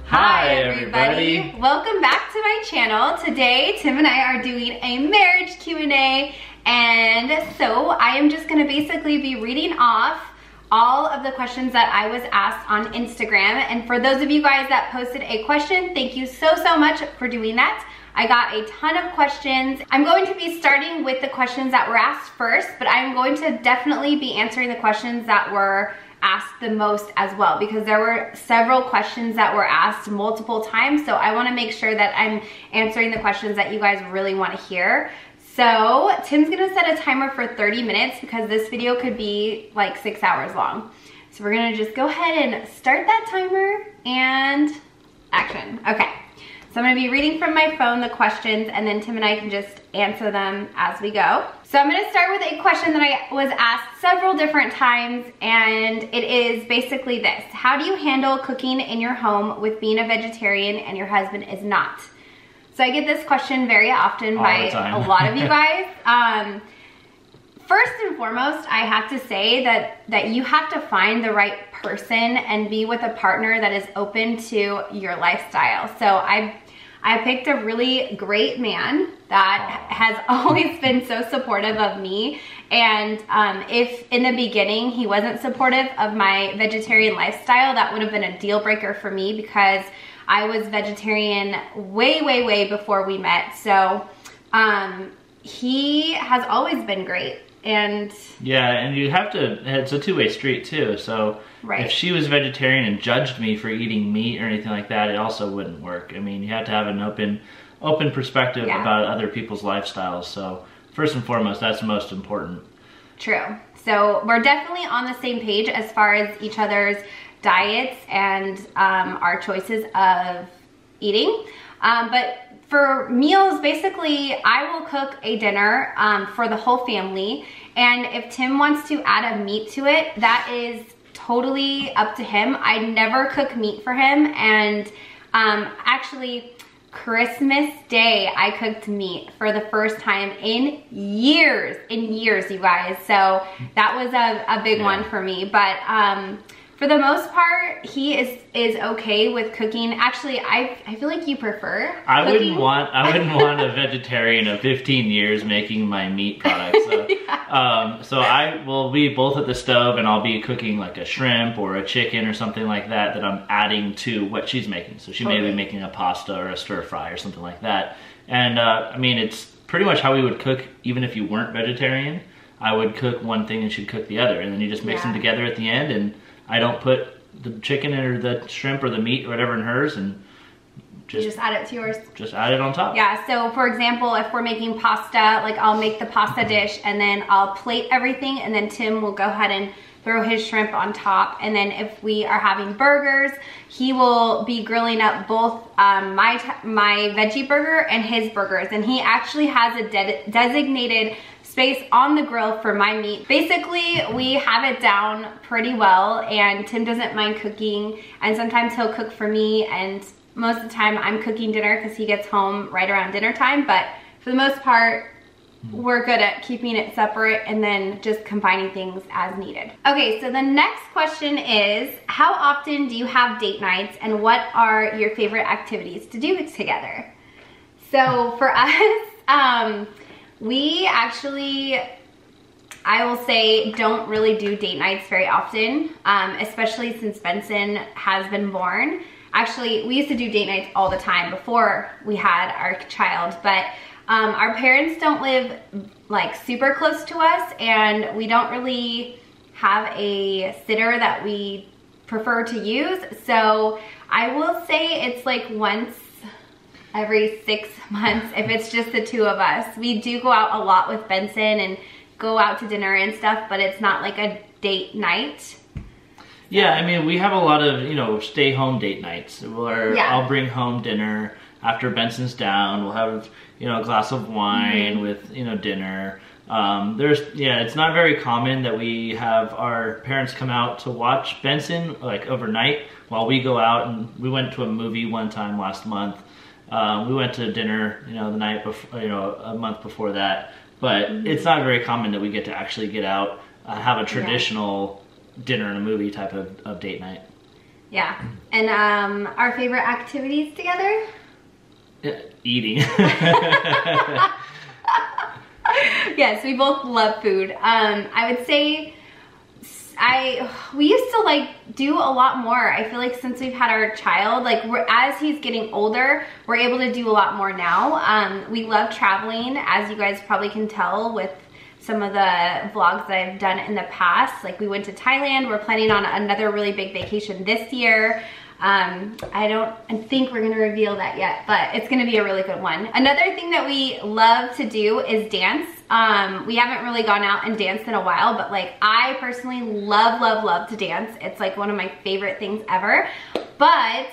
Hi everybody! Welcome back to my channel. Today, Tim and I are doing a marriage Q&A, and so I am just gonna basically be reading off all of the questions that I was asked on Instagram. And for those of you guys that posted a question, thank you so much for doing that. I got a ton of questions. I'm going to be starting with the questions that were asked first, but I'm going to definitely be answering the questions that were asked the most as well, because there were several questions that were asked multiple times. So I wanna make sure that I'm answering the questions that you guys really wanna hear. So Tim's gonna set a timer for 30 minutes because this video could be like 6 hours long. So we're gonna just go ahead and start that timer and action. Okay. So I'm gonna be reading from my phone the questions, and then Tim and I can just answer them as we go. So I'm gonna start with a question that I was asked several different times, and it is basically this: how do you handle cooking in your home with being a vegetarian and your husband is not? So I get this question very often by a lot of you guys. First and foremost, I have to say that you have to find the right person and be with a partner that is open to your lifestyle. So I picked a really great man that has always been so supportive of me. And if in the beginning he wasn't supportive of my vegetarian lifestyle, that would have been a deal breaker for me, because I was vegetarian way before we met. So he has always been great. And yeah, and you have to, it's a two-way street too. So if she was vegetarian and judged me for eating meat or anything like that, it also wouldn't work. I mean, you have to have an open perspective about other people's lifestyles. So first and foremost, that's most important. True. So we're definitely on the same page as far as each other's diets and our choices of eating. But for meals, basically, I will cook a dinner for the whole family. And if Tim wants to add a meat to it, that is totally up to him. I never cook meat for him. And actually, Christmas Day, I cooked meat for the first time in years, you guys. So that was a big one for me. But for the most part, he is okay with cooking. Actually, I feel like you prefer cooking. I wouldn't want a vegetarian of 15 years making my meat products. So, so I will be both at the stove, and I'll be cooking like a shrimp or a chicken or something like that I'm adding to what she's making. So she may be making a pasta or a stir fry or something like that. And I mean, it's pretty much how we would cook even if you weren't vegetarian. I would cook one thing and she'd cook the other, and then you just mix them together at the end. And I don't put the chicken or the shrimp or the meat or whatever in hers, and you just add it to yours. Just add it on top. Yeah, so for example, if we're making pasta, like I'll make the pasta dish and then I'll plate everything, and then Tim will go ahead and throw his shrimp on top. And then if we are having burgers, he will be grilling up both my veggie burger and his burgers. And he actually has a designated space on the grill for my meat. Basically, we have it down pretty well, and Tim doesn't mind cooking, and sometimes he'll cook for me, and most of the time I'm cooking dinner because he gets home right around dinner time. But for the most part, we're good at keeping it separate and then just combining things as needed. Okay, so the next question is, how often do you have date nights, and what are your favorite activities to do together? So for us, we actually, I will say, don't really do date nights very often, especially since Benson has been born. Actually, we used to do date nights all the time before we had our child, but our parents don't live like super close to us, and we don't really have a sitter that we prefer to use. So I will say it's like once every 6 months if it's just the two of us. We do go out a lot with Benson and go out to dinner and stuff, but it's not like a date night. Yeah, I mean, we have a lot of, you know, stay home date nights where I'll bring home dinner after Benson's down. We'll have, you know, a glass of wine with, you know, dinner. It's not very common that we have our parents come out to watch Benson like overnight while we go out. And we went to a movie one time last month. We went to dinner, you know, the night before, you know, a month before that. But it's not very common that we get to actually get out have a traditional dinner and a movie type of date night. Yeah. And our favorite activities together? Eating. Yes, we both love food. I would say we used to like do a lot more. I feel like since we've had our child, like as he's getting older, we're able to do a lot more now. We love traveling, as you guys probably can tell with some of the vlogs that I've done in the past. Like we went to Thailand. We're planning on another really big vacation this year. I don't think we're gonna reveal that yet, but it's gonna be a really good one. Another thing that we love to do is dance. We haven't really gone out and danced in a while, but like I personally love to dance. It's like one of my favorite things ever. But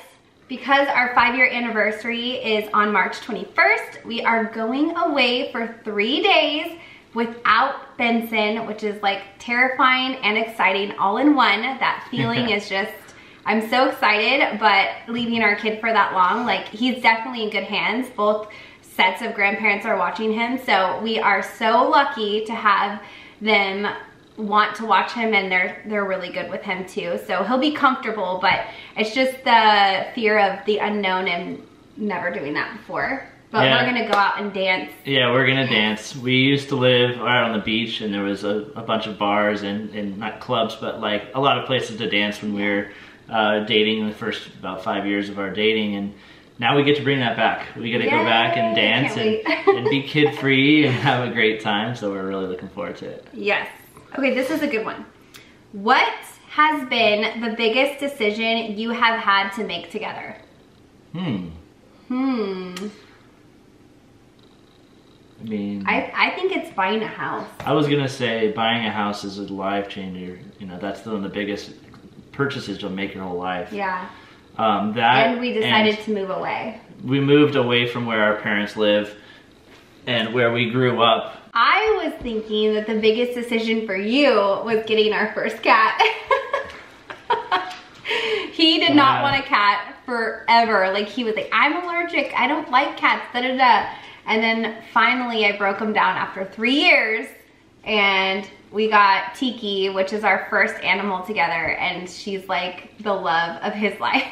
because our 5-year anniversary is on March 21st, we are going away for 3 days without Benson, which is like terrifying and exciting all in one. That feeling is just, I'm so excited, but leaving our kid for that long, like he's definitely in good hands. Both sets of grandparents are watching him, so we are so lucky to have them want to watch him, and they're really good with him too. So he'll be comfortable, but it's just the fear of the unknown and never doing that before. But we're gonna go out and dance. Yeah, we're gonna dance. We used to live right on the beach, and there was a bunch of bars and not clubs, but like a lot of places to dance when we were dating in the first about 5 years of our dating, and now we get to bring that back. We get to go back and dance and be kid-free and have a great time, so we're really looking forward to it. Yes. Okay, this is a good one. What has been the biggest decision you have had to make together? I mean, I think it's buying a house. I was gonna say buying a house is a life changer. You know, that's one of the biggest purchases you'll make your whole life. Yeah. And we decided to move away. We moved away from where our parents live and where we grew up. I was thinking that the biggest decision for you was getting our first cat. He did not want a cat forever. Like he was like, I'm allergic, I don't like cats, da da da. And then finally I broke him down after 3 years, and we got Tiki, which is our first animal together, and she's like the love of his life.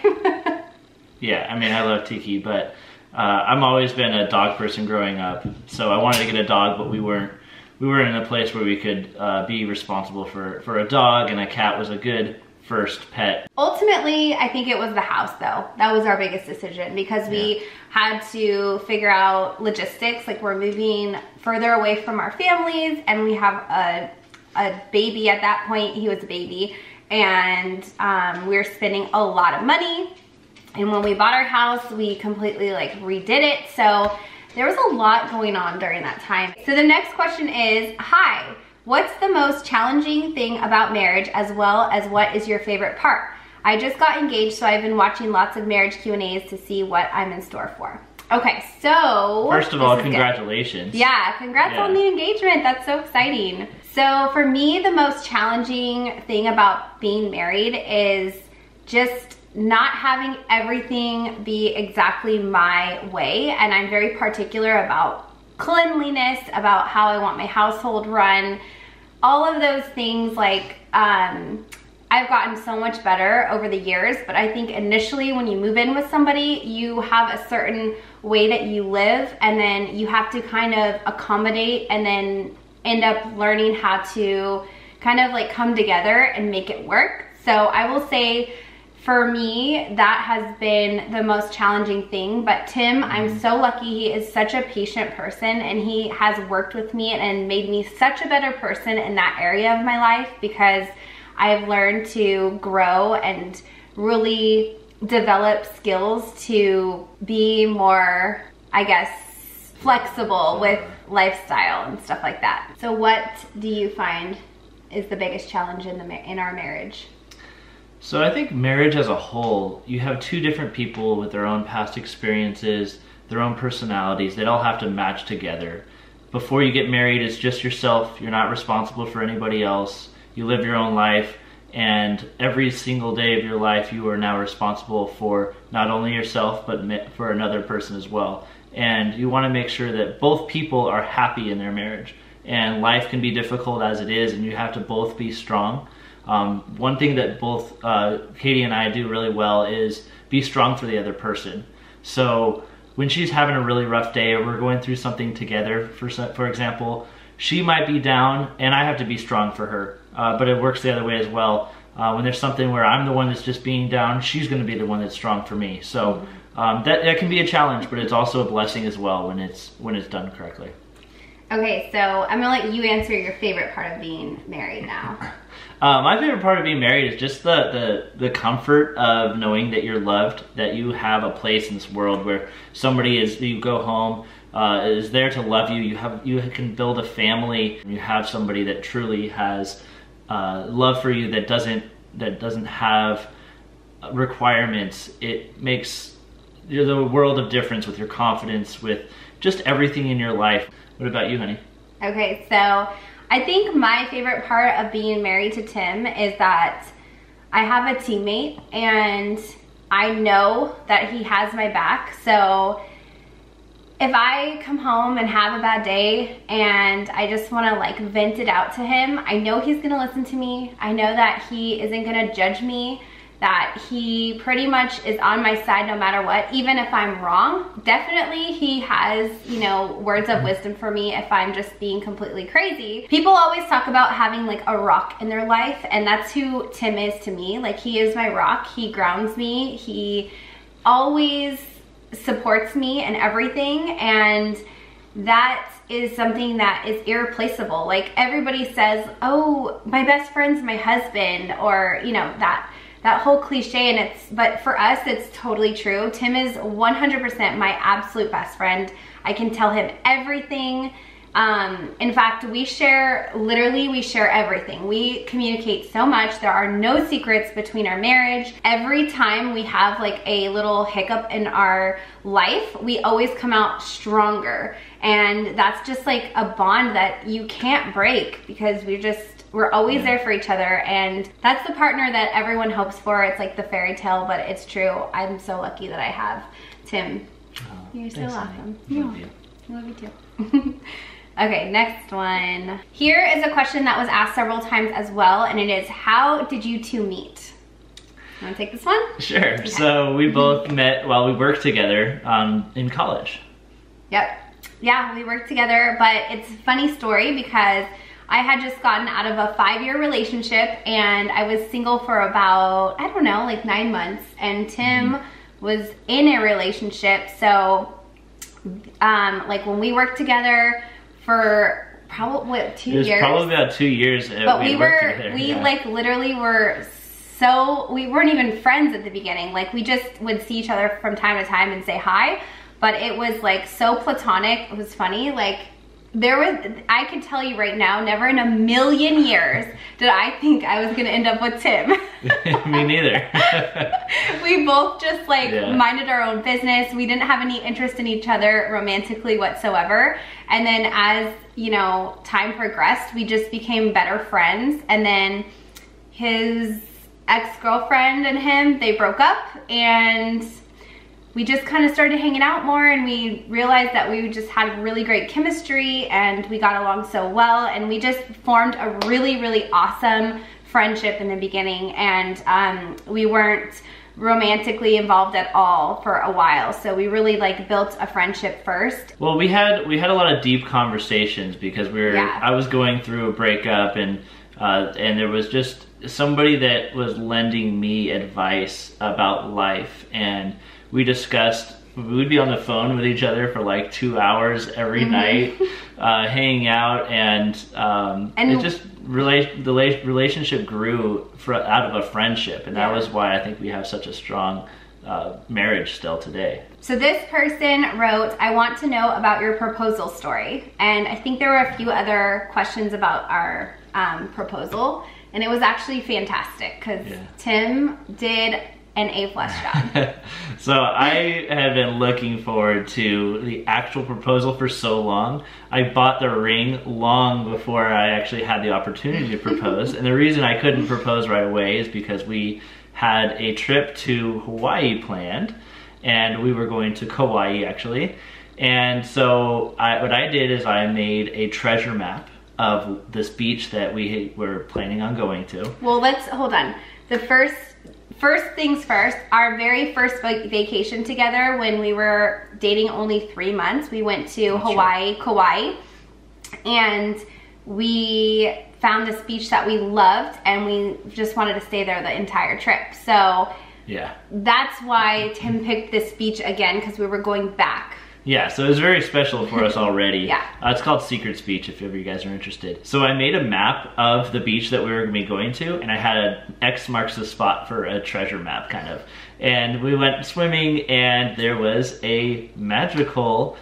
Yeah, I mean, I love Tiki, but I've always been a dog person growing up, so I wanted to get a dog, but we weren't in a place where we could be responsible for a dog, and a cat was a good first pet. Ultimately, I think it was the house though. That was our biggest decision, because we had to figure out logistics. Like we're moving further away from our families, and we have a baby at that point. He was a baby, and we were spending a lot of money. And when we bought our house, we completely like redid it. So there was a lot going on during that time. So the next question is, hi, what's the most challenging thing about marriage, as well as what is your favorite part? I just got engaged, so I've been watching lots of marriage Q&As to see what I'm in store for. Okay, so first of all, congratulations. Good. Yeah, congrats on the engagement. That's so exciting. So for me, the most challenging thing about being married is just not having everything be exactly my way. And I'm very particular about cleanliness, about how I want my household run, all of those things. Like I've gotten so much better over the years, but I think initially when you move in with somebody, you have a certain way that you live, and then you have to kind of accommodate and then end up learning how to kind of like come together and make it work. So I will say, for me, that has been the most challenging thing. But Tim, I'm so lucky. He is such a patient person, and he has worked with me and made me such a better person in that area of my life, because I've learned to grow and really develop skills to be more, I guess, flexible with lifestyle and stuff like that. So what do you find is the biggest challenge in our marriage? So I think marriage as a whole, you have two different people with their own past experiences, their own personalities. They all have to match together. Before you get married, it's just yourself. You're not responsible for anybody else. You live your own life, and every single day of your life, you are now responsible for not only yourself, but for another person as well. And you want to make sure that both people are happy in their marriage. and life can be difficult as it is, and you have to both be strong. One thing that both Katie and I do really well is be strong for the other person. So when she's having a really rough day, or we're going through something together, for example, she might be down and I have to be strong for her, but it works the other way as well. When there's something where I'm the one that's just being down, she's going to be the one that's strong for me. So that can be a challenge, but it's also a blessing as well when it's done correctly. Okay, so I'm gonna let you answer your favorite part of being married now. My favorite part of being married is just the comfort of knowing that you're loved, that you have a place in this world where somebody you go home, is there to love you. You can build a family. You have somebody that truly has love for you, that doesn't have requirements. It makes the world of difference with your confidence, with just everything in your life. What about you, honey? Okay, so I think my favorite part of being married to Tim is that I have a teammate and I know that he has my back. So if I come home and have a bad day and I just want to like vent it out to him, I know he's going to listen to me. I know that he isn't going to judge me, that he pretty much is on my side no matter what, even if I'm wrong. Definitely he has, you know, words of wisdom for me if I'm just being completely crazy. People always talk about having like a rock in their life, and that's who Tim is to me. Like, he is my rock. He grounds me. He always supports me in everything, and that is something that is irreplaceable. Like, everybody says, oh, my best friend's my husband, or, you know, that whole cliche, and but for us, it's totally true. Tim is 100% my absolute best friend. I can tell him everything. In fact, we share everything. We communicate so much. There are no secrets between our marriage. Every time we have like a little hiccup in our life, we always come out stronger. And that's just like a bond that you can't break, because we're always there for each other. And that's the partner that everyone hopes for. It's like the fairy tale, but it's true. I'm so lucky that I have Tim. You're so awesome. Love you. I love you too. Okay, next one. Here is a question that was asked several times as well, and it is, how did you two meet? You want to take this one? Sure. Okay. So we both met while we worked together in college. Yep. Yeah, we worked together, but it's a funny story because I had just gotten out of a 5-year relationship, and I was single for about, I don't know, like 9 months, and Tim was in a relationship. So like when we worked together for probably, what, 2 years? It was probably about 2 years. But we like literally were we weren't even friends at the beginning. Like, we just would see each other from time to time and say hi, but it was like so platonic. It was funny. Like, I could tell you right now, never in a million years did I think I was gonna end up with Tim. Me neither. We both just like minded our own business. We didn't have any interest in each other romantically whatsoever. And then as, you know, time progressed, we just became better friends. And then his ex-girlfriend and him, they broke up, and we just kind of started hanging out more, and we realized that we just had really great chemistry and we got along so well, and we just formed a really, really awesome friendship in the beginning. And we weren't romantically involved at all for a while, so we really like built a friendship first. Well, we had a lot of deep conversations because I was going through a breakup, and there was just somebody that was lending me advice about life, and we discussed, we would be on the phone with each other for like 2 hours every night, hanging out, and it just the relationship grew out of a friendship, and that was why I think we have such a strong marriage still today. So this person wrote, I want to know about your proposal story. And I think there were a few other questions about our proposal, and it was actually fantastic because Tim did an A+ job. So I have been looking forward to the actual proposal for so long. I bought the ring long before I actually had the opportunity to propose. And the reason I couldn't propose right away is because we had a trip to Hawaii planned, and we were going to Kauai actually. And so what I did is I made a treasure map of this beach that we were planning on going to. Well, let's hold on. The first things first, our very first vacation together when we were dating only 3 months, we went to Hawaii, Kauai, and we found this beach that we loved and we just wanted to stay there the entire trip. So yeah, that's why Tim picked this beach again, because we were going back. Yeah, so it was very special for us already. Yeah. It's called Secrets Beach, if ever you guys are interested. So I made a map of the beach that we were going to be going to, and I had an X marks the spot for a treasure map, kind of. And we went swimming, and there was a magical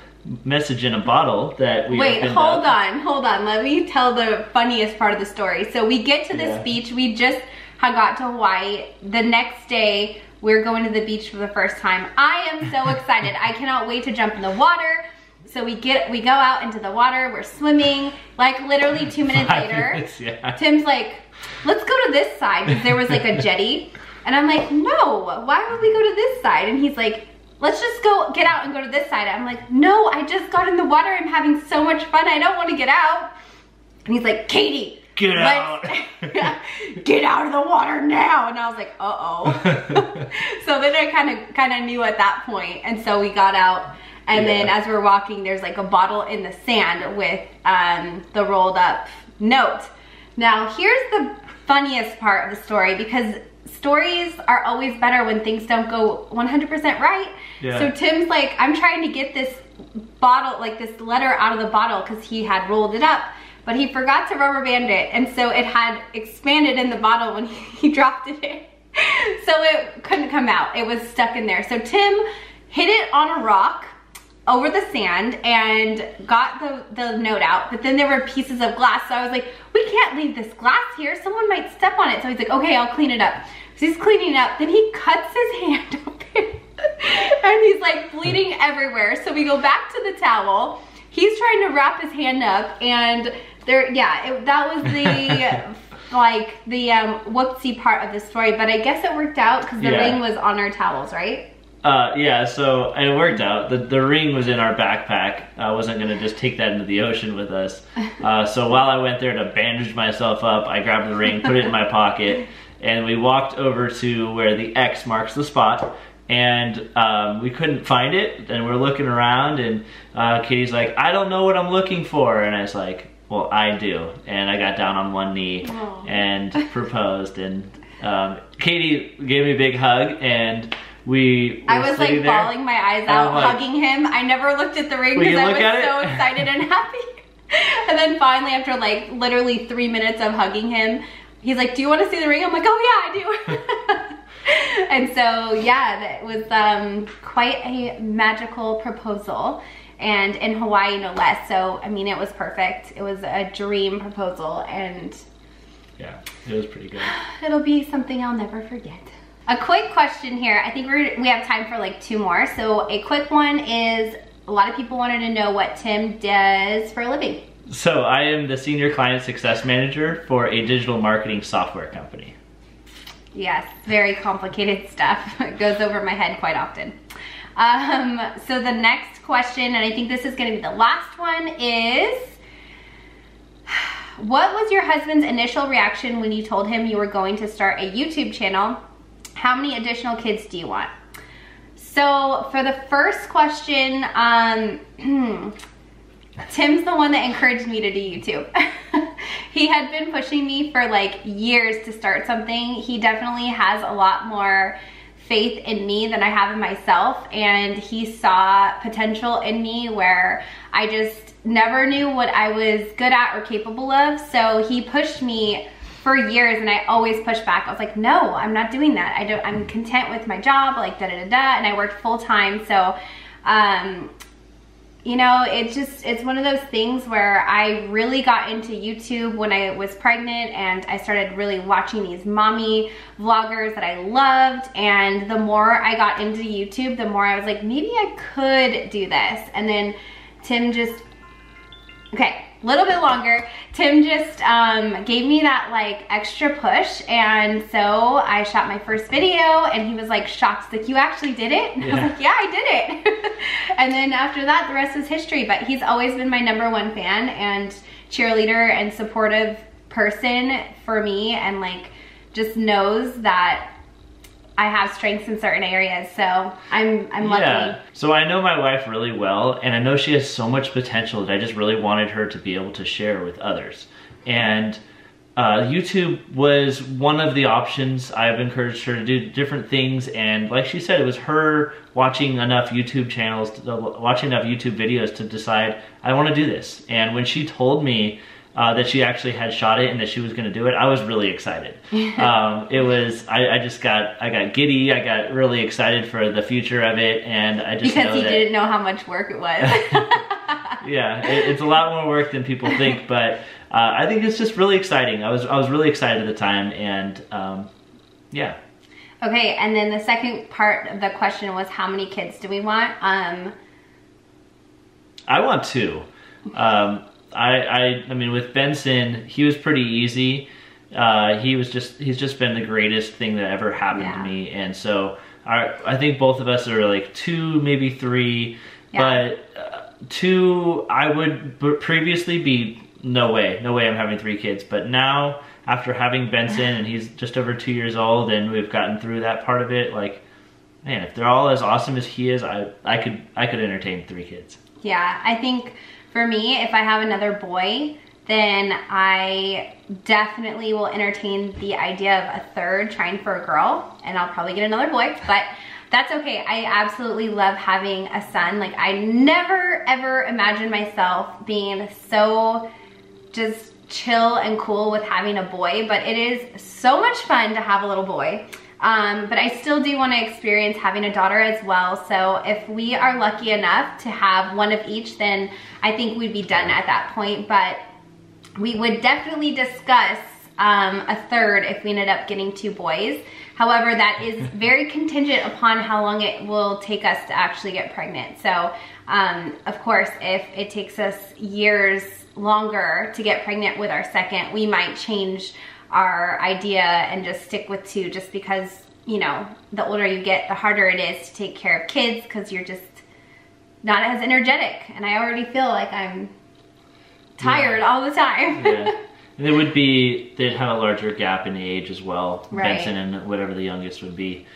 message in a bottle that we Wait, hold on. Let me tell the funniest part of the story. So we get to this beach. We just had got to Hawaii. The next day, we're going to the beach for the first time. I am so excited. I cannot wait to jump in the water. So we go out into the water, we're swimming, like literally 2 minutes later, Tim's like, let's go to this side, because there was like a jetty. And I'm like, no, why would we go to this side? And he's like, let's just go get out and go to this side. I'm like, no, I just got in the water. I'm having so much fun. I don't want to get out. And he's like, Katie, get out. Get out of the water now. And I was like, uh-oh. So then I kind of knew at that point. And so we got out. And then as we're walking, there's like a bottle in the sand with the rolled up note. Now, here's the funniest part of the story, because stories are always better when things don't go 100% right. Yeah. So Tim's like, I'm trying to get this bottle, like this letter out of the bottle, because he had rolled it up, but he forgot to rubber band it. And so it had expanded in the bottle when he dropped it in. So it couldn't come out. It was stuck in there. So Tim hit it on a rock over the sand and got the note out, but then there were pieces of glass. So I was like, we can't leave this glass here. Someone might step on it. So he's like, okay, I'll clean it up. So he's cleaning it up. Then he cuts his hand open and he's like bleeding everywhere. So we go back to the towel. He's trying to wrap his hand up, and there, that was the like the whoopsie part of the story. But I guess it worked out because the ring was on our towels, right? Yeah, so it worked out. The ring was in our backpack. I wasn't gonna just take that into the ocean with us. So while I went there to bandage myself up, I grabbed the ring, put it in my pocket, and we walked over to where the X marks the spot. And we couldn't find it, and we're looking around, and Katie's like, I don't know what I'm looking for. And I was like, well, I do. And I got down on one knee and proposed, and Katie gave me a big hug, and I was like bawling my eyes out, hugging him. I never looked at the ring because I was so excited and happy. And then finally, after like literally 3 minutes of hugging him, he's like, do you want to see the ring? I'm like, oh yeah, I do. And so yeah, that was quite a magical proposal, and in Hawaii no less. So I mean, it was perfect. It was a dream proposal, and yeah, it was pretty good. It'll be something I'll never forget. A quick question here. I think we have time for like 2 more. So a quick one is, a lot of people wanted to know what Tim does for a living. So I am the Senior Client Success Manager for a digital marketing software company. Yes, very complicated stuff. It goes over my head quite often. So the next question, and I think this is gonna be the last one, is, what was your husband's initial reaction when you told him you were going to start a YouTube channel? How many additional kids do you want? So for the first question, Tim's the one that encouraged me to do YouTube. He had been pushing me for like years to start something. He definitely has a lot more faith in me than I have in myself, and he saw potential in me where I just never knew what I was good at or capable of. So he pushed me for years, and I always pushed back. I was like, no, I'm not doing that. I'm content with my job, like and I worked full time. So, you know, it's one of those things where I really got into YouTube when I was pregnant, and I started really watching these mommy vloggers that I loved. And the more I got into YouTube, the more I was like, maybe I could do this. And then Tim just, okay, a little bit longer. Tim just gave me that like extra push, and so I shot my first video, and he was like shocked, like, you actually did it? And I was like, yeah, I did it. And then after that, the rest is history. But he's always been my #1 fan, and cheerleader and supportive person for me, and like just knows that I have strengths in certain areas, so I'm lucky. Yeah. So I know my wife really well, and I know she has so much potential that I just really wanted her to be able to share with others. And YouTube was one of the options. I've encouraged her to do different things, and like she said, it was her watching enough YouTube channels, watching enough YouTube videos to decide, I want to do this. And when she told me that she actually had shot it and that she was going to do it, I was really excited. It was, I got giddy, I got really excited for the future of it, and I just because you didn't know how much work it was. Yeah, it's a lot more work than people think, but I think it's just really exciting. I was really excited at the time, and yeah. Okay, and then the second part of the question was, how many kids do we want? I want 2. I mean, with Benson, he was pretty easy. He's just been the greatest thing that ever happened to me, and so I think both of us are like 2, maybe 3, but 2, I would previously be no way I'm having 3 kids, but now after having Benson, and he's just over 2 years old, and we've gotten through that part of it, like, man, if they're all as awesome as he is, I could entertain 3 kids. Yeah, I think for me, if I have another boy, then I definitely will entertain the idea of a third, trying for a girl, and I'll probably get another boy, but that's okay. I absolutely love having a son. Like, I never ever imagined myself being so just chill and cool with having a boy, but it is so much fun to have a little boy. But I still do want to experience having a daughter as well. So if we are lucky enough to have one of each, then I think we'd be done at that point. But we would definitely discuss a third if we ended up getting 2 boys. However, that is very contingent upon how long it will take us to actually get pregnant. So of course, if it takes us years longer to get pregnant with our second, we might change our idea and just stick with 2, just because, you know, the older you get, the harder it is to take care of kids, because you're just not as energetic, and I already feel like I'm tired all the time. Yeah. And they'd have a larger gap in age as well, right. Benson and whatever the youngest would be,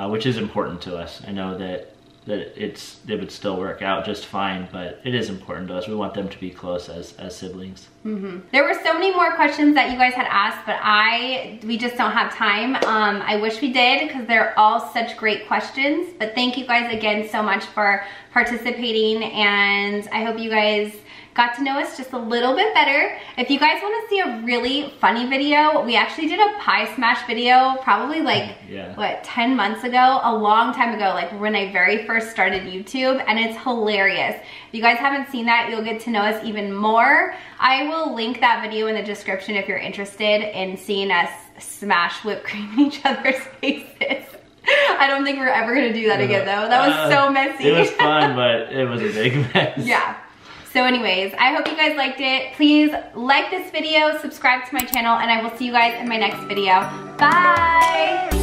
which is important to us. I know that they would still work out just fine, but it is important to us. We want them to be close as siblings. Mm-hmm. There were so many more questions that you guys had asked, but we just don't have time. I wish we did, because they're all such great questions. But thank you guys again so much for participating, and I hope you guys got to know us just a little bit better. If you guys want to see a really funny video, we actually did a pie smash video probably like, what, 10 months ago? A long time ago, like when I very first started YouTube, and it's hilarious. If you guys haven't seen that, you'll get to know us even more. I will link that video in the description if you're interested in seeing us smash whipped cream in each other's faces. I don't think we're ever gonna do that again though. That was so messy. It was fun, but it was a big mess. Yeah. So anyways, I hope you guys liked it. Please like this video, subscribe to my channel, and I will see you guys in my next video. Bye!